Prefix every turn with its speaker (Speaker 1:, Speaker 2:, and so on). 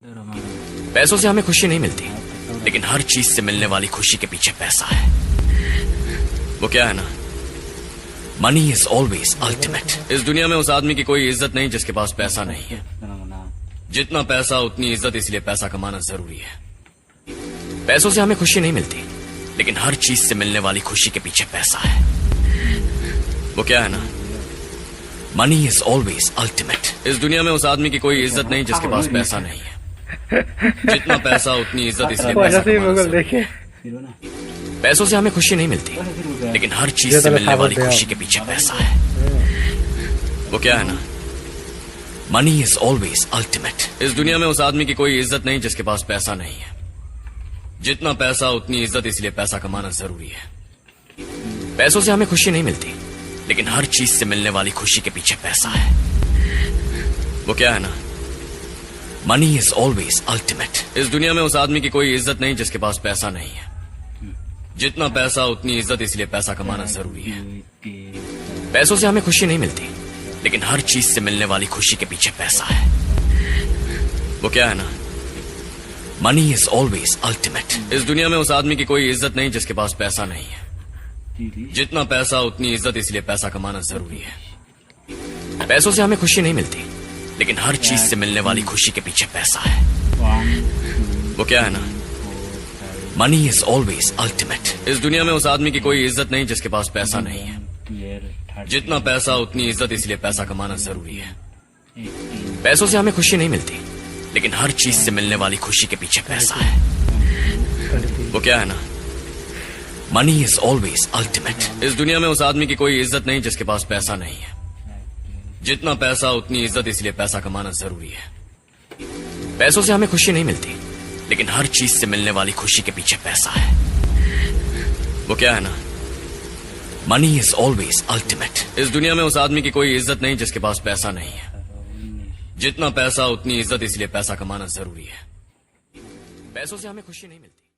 Speaker 1: पैसों से हमें खुशी नहीं मिलती, लेकिन हर चीज से मिलने वाली खुशी के पीछे पैसा है। वो क्या है ना, मनी इज ऑलवेज अल्टीमेट। इस दुनिया में उस आदमी की कोई इज्जत नहीं जिसके पास पैसा नहीं है। जितना पैसा उतनी इज्जत, इसलिए पैसा कमाना जरूरी है। पैसों से हमें खुशी नहीं मिलती, लेकिन हर चीज से मिलने वाली खुशी के पीछे पैसा है। वो क्या है ना, मनी इज ऑलवेज अल्टीमेट। इस दुनिया में उस आदमी की कोई इज्जत नहीं जिसके पास पैसा नहीं है। जितना पैसा उतनी इज्जत, इसलिए पैसा कमाना जरूरी है। पैसों से हमें खुशी नहीं मिलती, लेकिन हर चीज से मिलने वाली खुशी के पीछे पैसा है। वो क्या है ना, मनी इज ऑलवेज अल्टीमेट। इस दुनिया में उस आदमी की कोई इज्जत नहीं जिसके पास पैसा नहीं है। जितना पैसा उतनी इज्जत, इसलिए पैसा कमाना जरूरी है। पैसों से हमें खुशी नहीं मिलती, लेकिन हर चीज से मिलने वाली खुशी के पीछे पैसा है। वो क्या है ना, मनी इज ऑलवेज अल्टीमेट। इस दुनिया में उस आदमी की कोई इज्जत नहीं जिसके पास पैसा नहीं है। जितना पैसा उतनी इज्जत, इसलिए पैसा कमाना जरूरी है। पैसों से हमें खुशी नहीं मिलती, लेकिन हर चीज से मिलने वाली खुशी के पीछे पैसा है। वो क्या है ना, मनी इज ऑलवेज अल्टीमेट। इस दुनिया में उस आदमी की कोई इज्जत नहीं जिसके पास पैसा नहीं है। जितना पैसा उतनी इज्जत, इसलिए पैसा कमाना जरूरी है। पैसों से हमें खुशी नहीं मिलती, लेकिन हर चीज से मिलने वाली खुशी के पीछे पैसा है। वो क्या है ना, मनी इज ऑलवेज अल्टीमेट। इस दुनिया में उस आदमी की कोई इज्जत नहीं जिसके पास पैसा नहीं है। जितना पैसा उतनी इज्जत, इसलिए पैसा कमाना जरूरी है। पैसों से हमें खुशी नहीं मिलती, लेकिन हर चीज से मिलने वाली खुशी के पीछे पैसा है। वो क्या है ना, मनी इज ऑलवेज अल्टीमेट। इस दुनिया में उस आदमी की कोई इज्जत नहीं जिसके पास पैसा नहीं है। जितना पैसा उतनी इज्जत, इसलिए पैसा कमाना जरूरी है। पैसों से हमें खुशी नहीं मिलती, लेकिन हर चीज से मिलने वाली खुशी के पीछे पैसा है। वो क्या है ना, मनी इज ऑलवेज अल्टीमेट। इस दुनिया में उस आदमी की कोई इज्जत नहीं जिसके पास पैसा नहीं है। जितना पैसा उतनी इज्जत, इसलिए पैसा कमाना जरूरी है। पैसों से हमें खुशी नहीं मिलती।